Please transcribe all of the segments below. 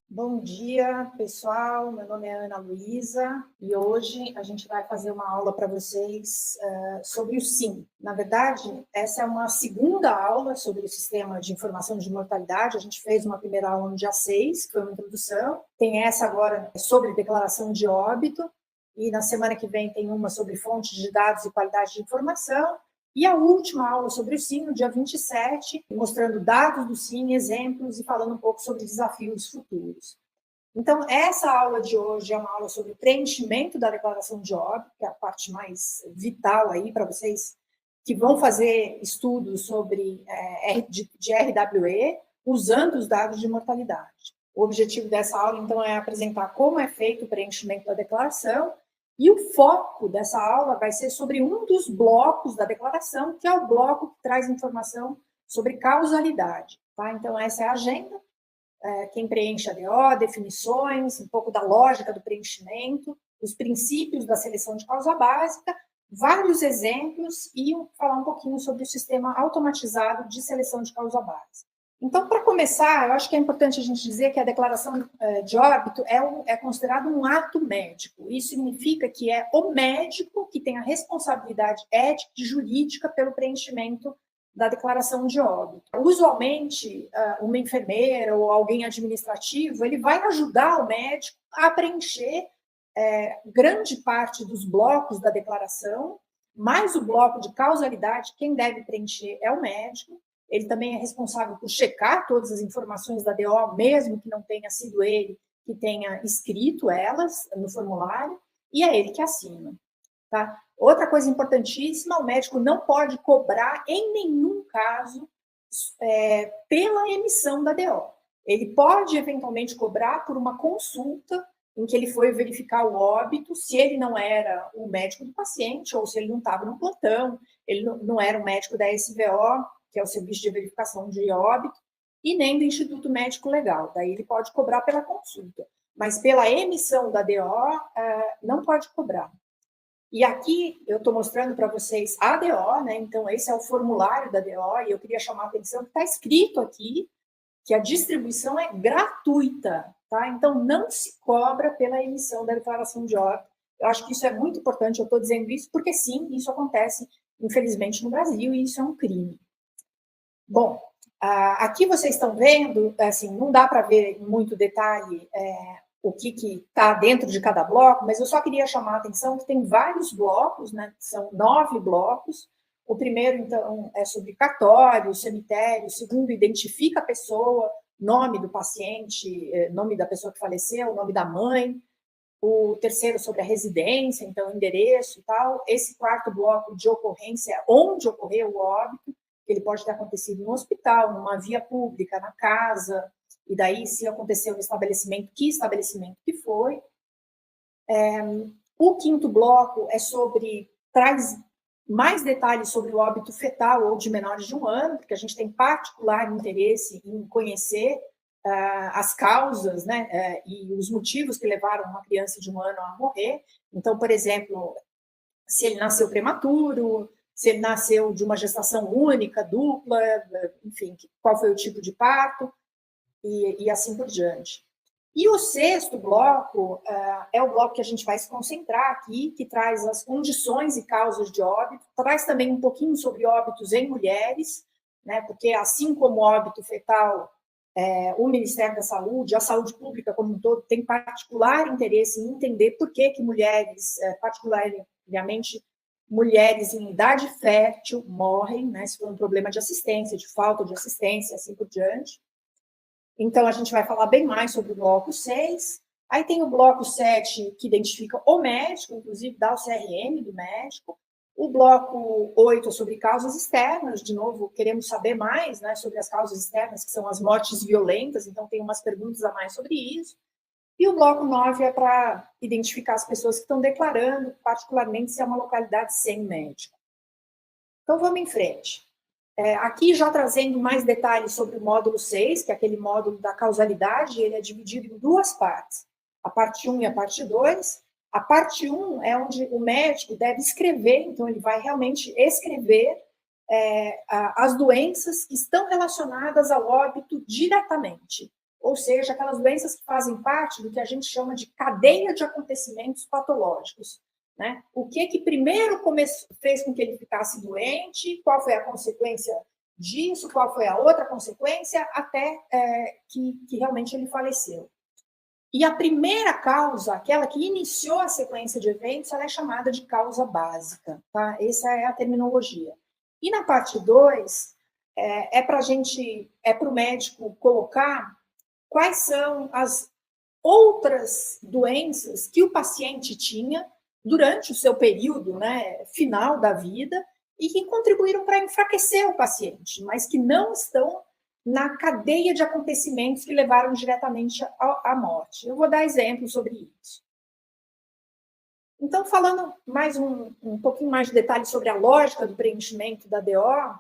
Bom dia, pessoal. Meu nome é Ana Luísa e hoje a gente vai fazer uma aula para vocês sobre o SIM. Na verdade, essa é uma segunda aula sobre o Sistema de Informação de Mortalidade. A gente fez uma primeira aula no dia 6, que foi uma introdução. Tem essa agora sobre declaração de óbito e na semana que vem tem uma sobre fontes de dados e qualidade de informação. E a última aula sobre o SIM, no dia 27, mostrando dados do SIM, exemplos e falando um pouco sobre desafios futuros. Então, essa aula de hoje é uma aula sobre o preenchimento da declaração de óbito, que é a parte mais vital aí para vocês que vão fazer estudos sobre de RWE usando os dados de mortalidade. O objetivo dessa aula, então, é apresentar como é feito o preenchimento da declaração. E o foco dessa aula vai ser sobre um dos blocos da declaração, que é o bloco que traz informação sobre causalidade. Tá? Então, essa é a agenda. Quem preenche a DO, definições, um pouco da lógica do preenchimento, os princípios da seleção de causa básica, vários exemplos e falar um pouquinho sobre o sistema automatizado de seleção de causa básica. Então, para começar, eu acho que é importante a gente dizer que a declaração de óbito é considerado um ato médico. Isso significa que é o médico que tem a responsabilidade ética e jurídica pelo preenchimento da declaração de óbito. Usualmente, uma enfermeira ou alguém administrativo, ele vai ajudar o médico a preencher grande parte dos blocos da declaração, mais o bloco de causalidade, quem deve preencher é o médico. Ele também é responsável por checar todas as informações da DO, mesmo que não tenha sido ele que tenha escrito elas no formulário, e é ele que assina. Tá? Outra coisa importantíssima, o médico não pode cobrar, em nenhum caso, pela emissão da DO. Ele pode, eventualmente, cobrar por uma consulta em que ele foi verificar o óbito, se ele não era o médico do paciente, ou se ele não estava no plantão, ele não era o médico da SVO, que é o Serviço de Verificação de Óbito, e nem do Instituto Médico Legal. Daí ele pode cobrar pela consulta. Mas pela emissão da DO, não pode cobrar. E aqui eu estou mostrando para vocês a DO, né? Então, esse é o formulário da DO, e eu queria chamar a atenção que está escrito aqui que a distribuição é gratuita, tá? Então, não se cobra pela emissão da declaração de óbito. Eu acho que isso é muito importante, eu estou dizendo isso porque, sim, isso acontece, infelizmente, no Brasil, e isso é um crime. Bom, aqui vocês estão vendo, assim, não dá para ver em muito detalhe o que está dentro de cada bloco, mas eu só queria chamar a atenção que tem vários blocos, né? São 9 blocos. O primeiro, então, é sobre cartório, cemitério. O segundo, identifica a pessoa, nome do paciente, nome da pessoa que faleceu, nome da mãe. O terceiro, sobre a residência, então, endereço e tal. Esse quarto bloco de ocorrência, onde ocorreu o óbito, que ele pode ter acontecido no hospital, numa via pública, na casa, e daí, se aconteceu no estabelecimento que foi. O quinto bloco é traz mais detalhes sobre o óbito fetal ou de menores de 1 ano, porque a gente tem particular interesse em conhecer as causas, né, e os motivos que levaram uma criança de 1 ano a morrer. Então, por exemplo, se ele nasceu prematuro, se ele nasceu de uma gestação única, dupla, enfim, qual foi o tipo de parto, e assim por diante. E o sexto bloco é o bloco que a gente vai se concentrar aqui, que traz as condições e causas de óbito, traz também um pouquinho sobre óbitos em mulheres, né, porque assim como o óbito fetal, o Ministério da Saúde, a saúde pública como um todo, tem particular interesse em entender por que mulheres, particularmente mulheres em idade fértil, morrem, né, se for um problema de assistência, de falta de assistência, assim por diante. Então, a gente vai falar bem mais sobre o bloco 6. Aí tem o bloco 7, que identifica o médico, inclusive dá o CRM do médico. O bloco 8 sobre causas externas, de novo, queremos saber mais, né, sobre as causas externas, que são as mortes violentas, então tem umas perguntas a mais sobre isso. E o bloco 9 é para identificar as pessoas que estão declarando, particularmente se é uma localidade sem médico. Então, vamos em frente. Aqui já trazendo mais detalhes sobre o módulo 6, que é aquele módulo da causalidade, ele é dividido em 2 partes, a parte 1 e a parte 2. A parte 1 é onde o médico deve escrever, então ele vai realmente escrever as doenças que estão relacionadas ao óbito diretamente, ou seja, aquelas doenças que fazem parte do que a gente chama de cadeia de acontecimentos patológicos. Né? O que primeiro fez com que ele ficasse doente, qual foi a consequência disso, qual foi a outra consequência, até que realmente ele faleceu. E a primeira causa, aquela que iniciou a sequência de eventos, ela é chamada de causa básica. Tá? Essa é a terminologia. E na parte 2, para o médico colocar quais são as outras doenças que o paciente tinha durante o seu período, né, final da vida e que contribuíram para enfraquecer o paciente, mas que não estão na cadeia de acontecimentos que levaram diretamente à morte. Eu vou dar exemplos sobre isso. Então, falando mais um pouquinho mais de detalhes sobre a lógica do preenchimento da DO,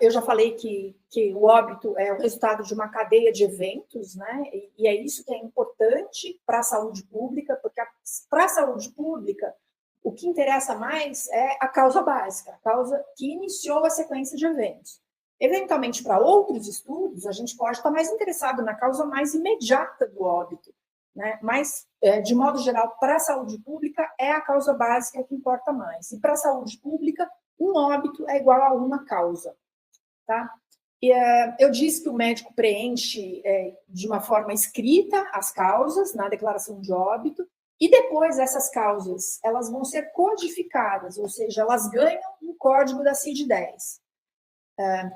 eu já falei que o óbito é o resultado de uma cadeia de eventos, né? E é isso que é importante para a saúde pública, porque para a saúde pública, o que interessa mais é a causa básica, a causa que iniciou a sequência de eventos. Eventualmente, para outros estudos, a gente pode estar mais interessado na causa mais imediata do óbito, né? Mas, de modo geral, para a saúde pública, é a causa básica que importa mais. E para a saúde pública, um óbito é igual a uma causa. Tá? E, eu disse que o médico preenche de uma forma escrita as causas na declaração de óbito, e depois essas causas elas vão ser codificadas, ou seja, elas ganham um código da CID-10,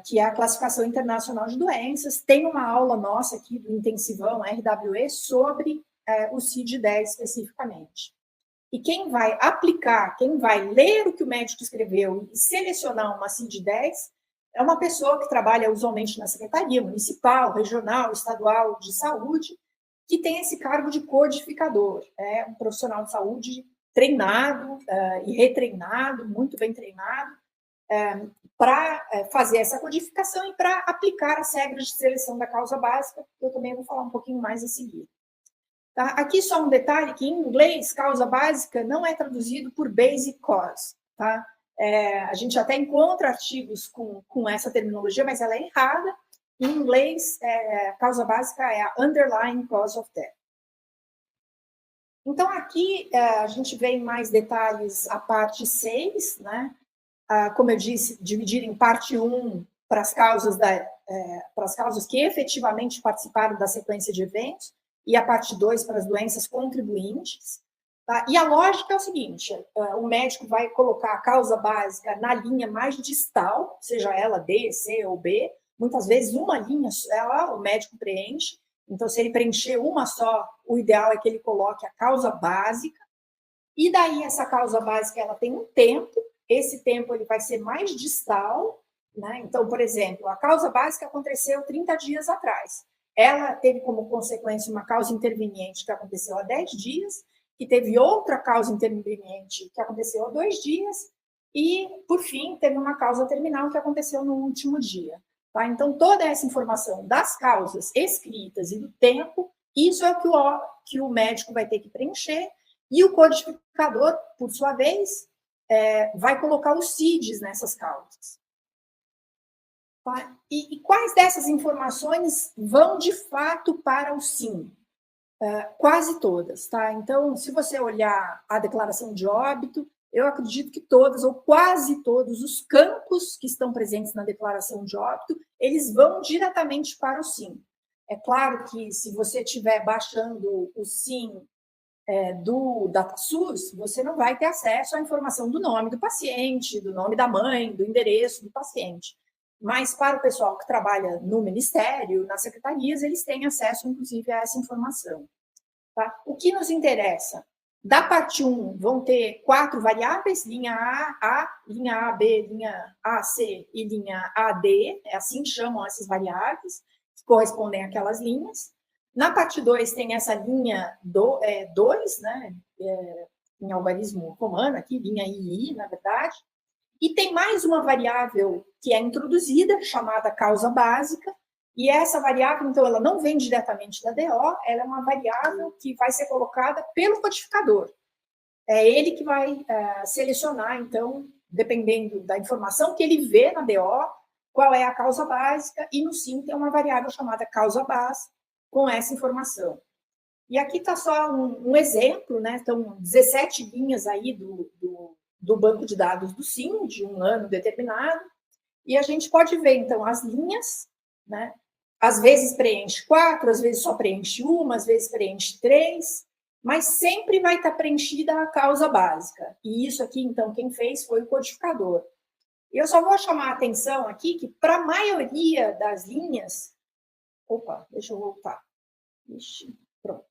que é a Classificação Internacional de Doenças. Tem uma aula nossa aqui do Intensivão RWE sobre o CID-10 especificamente. E quem vai aplicar, quem vai ler o que o médico escreveu e selecionar uma CID-10 é uma pessoa que trabalha usualmente na Secretaria Municipal, Regional, Estadual de Saúde, que tem esse cargo de codificador. É um profissional de saúde treinado e retreinado, muito bem treinado, para fazer essa codificação e para aplicar as regras de seleção da causa básica, que eu também vou falar um pouquinho mais a seguir. Tá? Aqui só um detalhe, que em inglês, causa básica não é traduzido por basic cause. Tá? A gente até encontra artigos com essa terminologia, mas ela é errada. Em inglês, causa básica é a underlying cause of death. Então, aqui a gente vê em mais detalhes a parte 6, né? Como eu disse, dividir em parte 1 para as causas que efetivamente participaram da sequência de eventos, e a parte 2 para as doenças contribuintes. Tá? E a lógica é o seguinte, o médico vai colocar a causa básica na linha mais distal, seja ela D, C ou B, muitas vezes uma linha, o médico preenche, então se ele preencher uma só, o ideal é que ele coloque a causa básica, e daí essa causa básica ela tem um tempo, esse tempo ele vai ser mais distal, né? Então, por exemplo, a causa básica aconteceu 30 dias atrás. Ela teve como consequência uma causa interveniente que aconteceu há 10 dias, que teve outra causa interveniente que aconteceu há 2 dias, e, por fim, teve uma causa terminal que aconteceu no último dia. Tá? Então, toda essa informação das causas escritas e do tempo, isso é o que o médico vai ter que preencher, e o codificador, por sua vez, vai colocar os CIDs nessas causas. Tá? E quais dessas informações vão, de fato, para o SIM? Quase todas. Tá? Então, se você olhar a declaração de óbito, eu acredito que todas, ou quase todos, os campos que estão presentes na declaração de óbito, eles vão diretamente para o SIM. É claro que, se você estiver baixando o SIM do DataSUS, você não vai ter acesso à informação do nome do paciente, do nome da mãe, do endereço do paciente. Mas para o pessoal que trabalha no Ministério, nas secretarias, eles têm acesso, inclusive, a essa informação. Tá? O que nos interessa? Da parte 1, vão ter 4 variáveis, linha A, linha A, B, linha A, C e linha A, D, assim chamam essas variáveis, que correspondem àquelas linhas. Na parte 2, tem essa linha 2, né, em algarismo romano, aqui, linha II, na verdade. E tem mais uma variável que é introduzida, chamada causa básica, e essa variável, então, ela não vem diretamente da DO, ela é uma variável que vai ser colocada pelo codificador. É ele que vai selecionar, então, dependendo da informação que ele vê na DO, qual é a causa básica, e no SIM tem uma variável chamada causa base com essa informação. E aqui está só um exemplo, né? Então, 17 linhas aí do banco de dados do SIM, de um ano determinado, e a gente pode ver, então, as linhas, né? Às vezes preenche 4, às vezes só preenche 1, às vezes preenche 3, mas sempre vai estar preenchida a causa básica. E isso aqui, então, quem fez foi o codificador. Eu só vou chamar a atenção aqui que, para a maioria das linhas... Opa, deixa eu voltar. Ixi, pronto.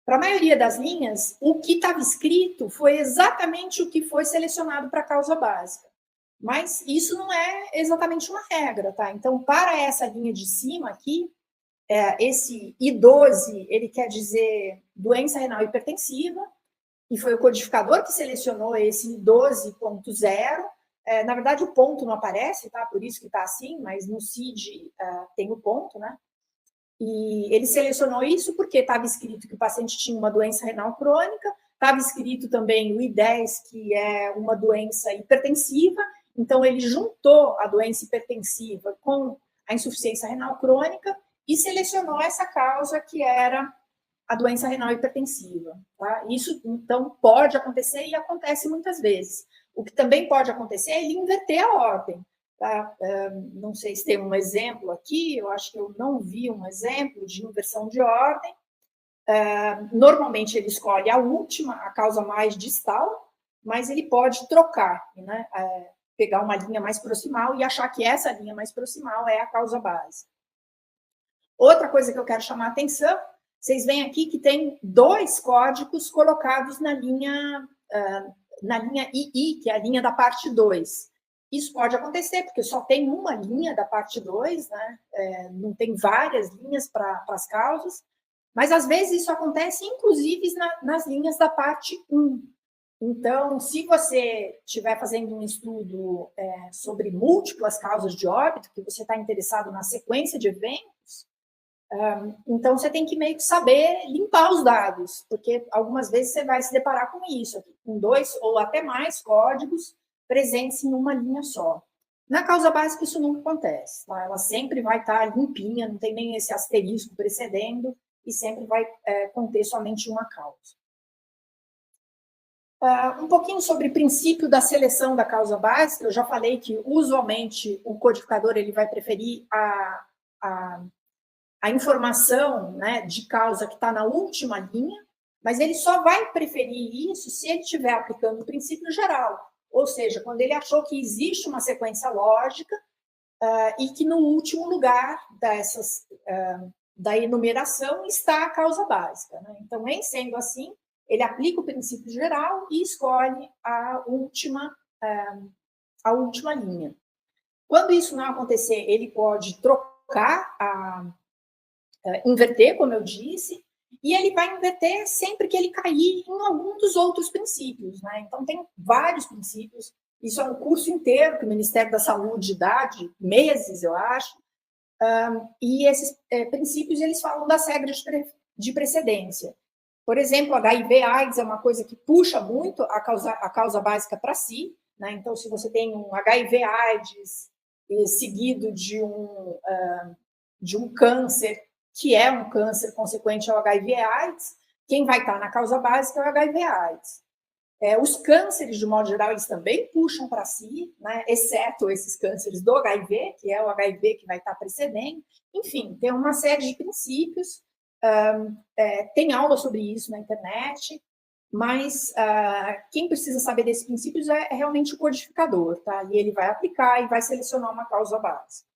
Para a maioria das linhas, o que estava escrito foi exatamente o que foi selecionado para a causa básica. Mas isso não é exatamente uma regra, tá? Então, para essa linha de cima aqui, esse I12, ele quer dizer doença renal hipertensiva, e foi o codificador que selecionou esse I12.0. Na verdade, o ponto não aparece, tá? Por isso que está assim, mas no CID tem o ponto, né? E ele selecionou isso porque estava escrito que o paciente tinha uma doença renal crônica, estava escrito também o I10, que é uma doença hipertensiva, então ele juntou a doença hipertensiva com a insuficiência renal crônica e selecionou essa causa que era a doença renal hipertensiva. Tá? Isso, então, pode acontecer e acontece muitas vezes. O que também pode acontecer é ele inverter a ordem. Tá? Não sei se tem um exemplo aqui, eu acho que eu não vi um exemplo de inversão de ordem. Normalmente ele escolhe a última, a causa mais distal, mas ele pode trocar, né? Pegar uma linha mais proximal e achar que essa linha mais proximal é a causa base. Outra coisa que eu quero chamar a atenção, vocês veem aqui que tem 2 códigos colocados na linha II, que é a linha da parte 2. Isso pode acontecer, porque só tem uma linha da parte 2, né? Não tem várias linhas para as causas, mas às vezes isso acontece, inclusive, nas linhas da parte 1. Então, se você estiver fazendo um estudo sobre múltiplas causas de óbito, que você está interessado na sequência de eventos, então você tem que meio que saber limpar os dados, porque algumas vezes você vai se deparar com isso, com 2 ou até mais códigos presentes em uma linha só. Na causa básica, isso nunca acontece. Tá? Ela sempre vai estar limpinha, não tem nem esse asterisco precedendo, e sempre vai conter somente uma causa. Um pouquinho sobre o princípio da seleção da causa básica. Eu já falei que, usualmente, o codificador ele vai preferir a informação, né, de causa que está na última linha, mas ele só vai preferir isso se ele estiver aplicando o princípio geral. Ou seja, quando ele achou que existe uma sequência lógica e que no último lugar da enumeração está a causa básica. Né? Então, em sendo assim, ele aplica o princípio geral e escolhe a última linha. Quando isso não acontecer, ele pode trocar, inverter, como eu disse, e ele vai inverter sempre que ele cair em algum dos outros princípios. Né? Então, tem vários princípios. Isso é um curso inteiro que o Ministério da Saúde dá, de meses, eu acho. E esses princípios, eles falam das regras de precedência. Por exemplo, HIV/AIDS é uma coisa que puxa muito a causa básica para si. Né? Então, se você tem um HIV/AIDS seguido de um câncer, que é um câncer consequente ao HIV/AIDS, quem vai estar na causa básica é o HIV/AIDS. Os cânceres, de modo geral, eles também puxam para si, né? Exceto esses cânceres do HIV, que é o HIV que vai estar precedendo. Enfim, tem uma série de princípios, tem aula sobre isso na internet, mas quem precisa saber desses princípios é realmente o codificador, tá? E ele vai aplicar e vai selecionar uma causa básica.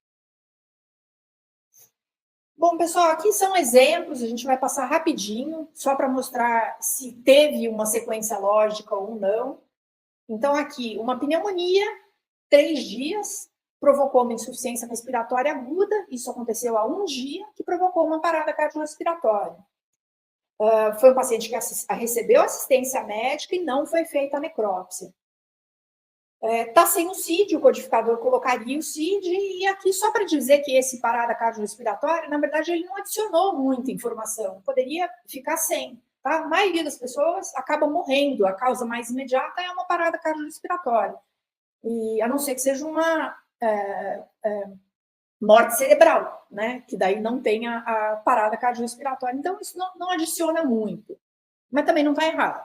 Bom, pessoal, aqui são exemplos, a gente vai passar rapidinho, só para mostrar se teve uma sequência lógica ou não. Então, aqui, uma pneumonia, 3 dias, provocou uma insuficiência respiratória aguda, isso aconteceu há 1 dia, que provocou uma parada cardiorrespiratória. Foi um paciente que recebeu assistência médica e não foi feita a necrópsia. Está sem o CID, o codificador colocaria o CID, e aqui só para dizer que esse parada cardiorrespiratória, na verdade, ele não adicionou muita informação, poderia ficar sem. Tá? A maioria das pessoas acaba morrendo, a causa mais imediata é uma parada cardiorrespiratória. e a não ser que seja uma morte cerebral, né? Que daí não tenha a parada cardiorrespiratória. Então, isso não adiciona muito, mas também não está errado.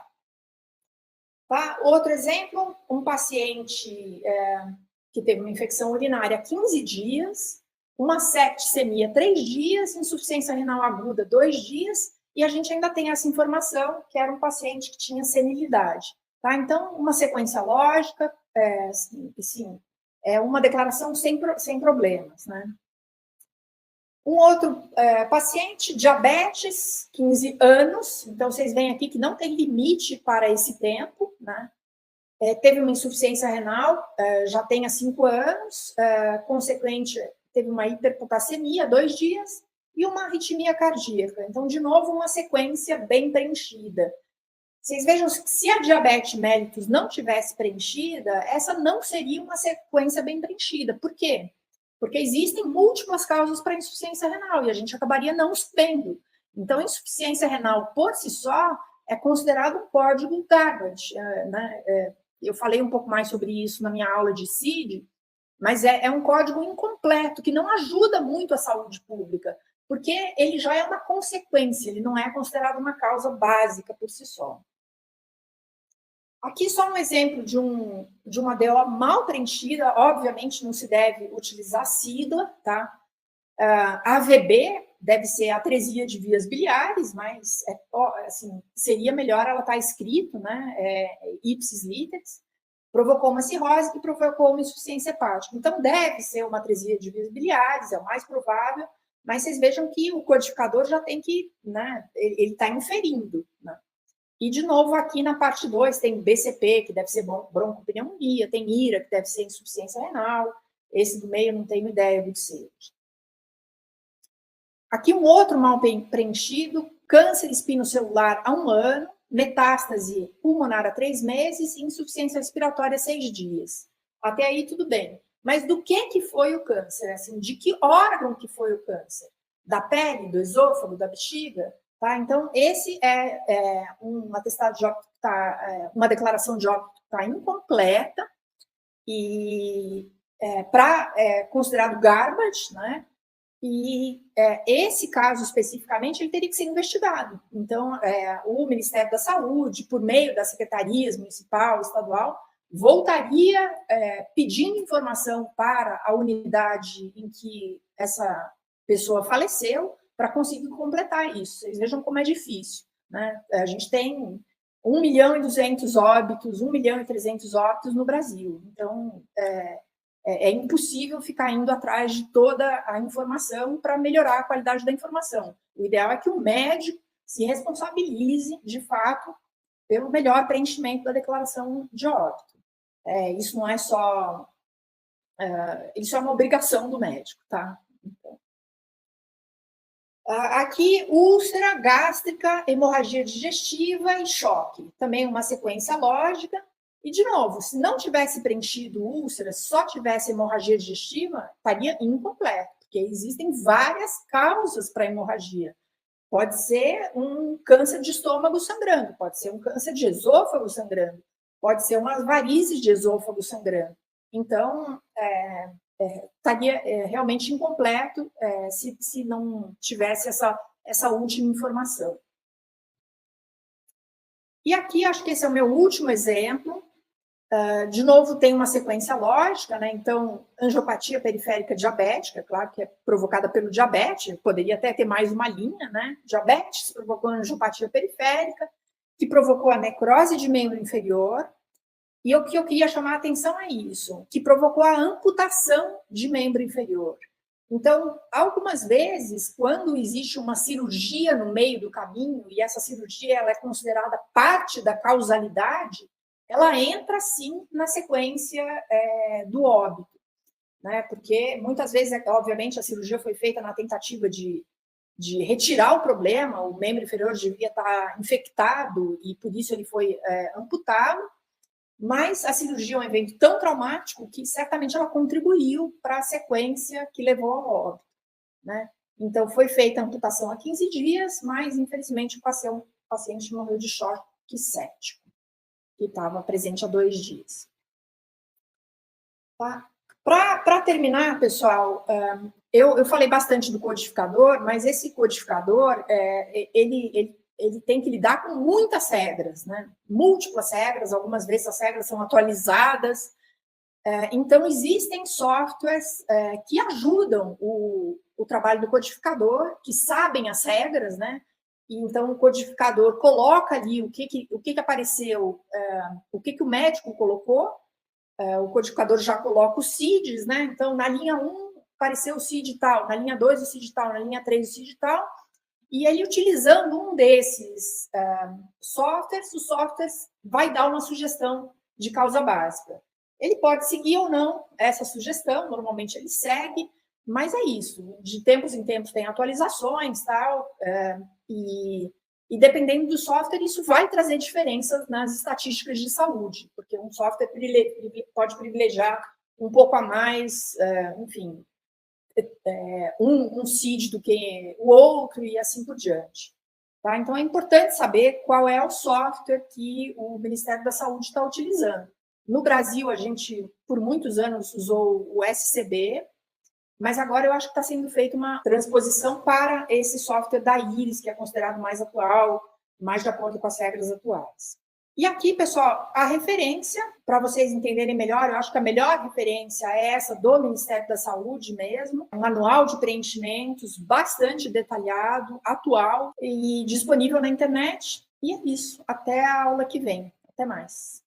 Tá? Outro exemplo, um paciente que teve uma infecção urinária há 15 dias, uma septicemia 3 dias, insuficiência renal aguda 2 dias, e a gente ainda tem essa informação que era um paciente que tinha senilidade. Tá? Então, uma sequência lógica, sim, é uma declaração sem problemas. Né? Um outro paciente, diabetes, 15 anos, então vocês veem aqui que não tem limite para esse tempo, né? Teve uma insuficiência renal, já tem há 5 anos, consequente, teve uma hiperpotassemia, 2 dias, e uma arritmia cardíaca. Então, de novo, uma sequência bem preenchida. Vocês vejam que se a diabetes mellitus não tivesse preenchida, essa não seria uma sequência bem preenchida. Por quê? Porque existem múltiplas causas para insuficiência renal e a gente acabaria não sabendo. Então, insuficiência renal por si só é considerado um código Garbage, né? Eu falei um pouco mais sobre isso na minha aula de CID, mas é um código incompleto, que não ajuda muito a saúde pública, porque ele já é uma consequência, ele não é considerado uma causa básica por si só. Aqui só um exemplo de uma DO mal preenchida, obviamente não se deve utilizar sigla, tá? AVB deve ser atresia de vias biliares, mas assim, seria melhor ela estar escrito, né? Ipsis litteris, provocou uma cirrose que provocou uma insuficiência hepática. Então, deve ser uma atresia de vias biliares, é o mais provável, mas vocês vejam que o codificador já tem que, né? Ele está inferindo, né? E, de novo, aqui na parte 2 tem BCP, que deve ser broncopneumonia, tem IRA, que deve ser insuficiência renal, esse do meio eu não tenho ideia do que seja. Aqui um outro mal preenchido, câncer espinocelular há 1 ano, metástase pulmonar há 3 meses e insuficiência respiratória há 6 dias. Até aí tudo bem. Mas do que foi o câncer? Assim, de que órgão que foi o câncer? Da pele, do esôfago, da bexiga? Tá? Então, esse é um atestado de óbito, uma declaração de óbito que está incompleta e considerado garbage, né? E esse caso especificamente ele teria que ser investigado. Então, o Ministério da Saúde, por meio das secretarias municipal, estadual, voltaria pedindo informação para a unidade em que essa pessoa faleceu para conseguir completar isso. Vocês vejam como é difícil, né? A gente tem 1.200.000 óbitos, 1.300.000 óbitos no Brasil. Então, é impossível ficar indo atrás de toda a informação para melhorar a qualidade da informação. O ideal é que o médico se responsabilize, de fato, pelo melhor preenchimento da declaração de óbito. Isso não é só... isso é uma obrigação do médico, tá? Então, aqui, úlcera, gástrica, hemorragia digestiva e choque. Também uma sequência lógica. E, de novo, se não tivesse preenchido úlcera, só tivesse hemorragia digestiva, estaria incompleto, porque existem várias causas para hemorragia. Pode ser um câncer de estômago sangrando, pode ser um câncer de esôfago sangrando, pode ser umas varizes de esôfago sangrando. Então, estaria realmente incompleto se não tivesse essa última informação. E aqui, acho que esse é o meu último exemplo. De novo, tem uma sequência lógica, né? Então, angiopatia periférica diabética, claro que é provocada pelo diabetes, poderia até ter mais uma linha, né? Diabetes provocou angiopatia periférica, que provocou a necrose de membro inferior, e o que eu queria chamar a atenção é isso, que provocou a amputação de membro inferior. Então, algumas vezes, quando existe uma cirurgia no meio do caminho, e essa cirurgia ela é considerada parte da causalidade, ela entra, sim, na sequência do óbito, né? Porque muitas vezes, obviamente, a cirurgia foi feita na tentativa de retirar o problema, o membro inferior devia estar infectado e por isso ele foi amputado, mas a cirurgia é um evento tão traumático que certamente ela contribuiu para a sequência que levou ao óbito, né? Então, foi feita a amputação há 15 dias, mas, infelizmente, o paciente morreu de choque séptico, que estava presente há 2 dias. Tá? Para terminar, pessoal, eu falei bastante do codificador, mas esse codificador, ele tem que lidar com muitas regras, né? Múltiplas regras, algumas vezes as regras são atualizadas. Então, existem softwares que ajudam o trabalho do codificador, que sabem as regras, né? E, então, o codificador coloca ali o que apareceu, o que o médico colocou, o codificador já coloca os CIDs, né? Então, na linha 1 apareceu o CID tal, na linha 2 o CID tal, na linha 3 o CID tal, e ele utilizando um desses softwares, o software vai dar uma sugestão de causa básica. Ele pode seguir ou não essa sugestão, normalmente ele segue, mas é isso. De tempos em tempos tem atualizações, tal, e dependendo do software, isso vai trazer diferenças nas estatísticas de saúde, porque um software pode privilegiar um pouco a mais, enfim, um CID do que o outro e assim por diante. Tá? Então, é importante saber qual é o software que o Ministério da Saúde está utilizando. No Brasil, a gente, por muitos anos, usou o SCB, mas agora eu acho que está sendo feita uma transposição para esse software da Iris, que é considerado mais atual, mais de acordo com as regras atuais. E aqui, pessoal, a referência, para vocês entenderem melhor, eu acho que a melhor referência é essa do Ministério da Saúde mesmo, um manual de preenchimentos bastante detalhado, atual e disponível na internet. E é isso. Até a aula que vem. Até mais.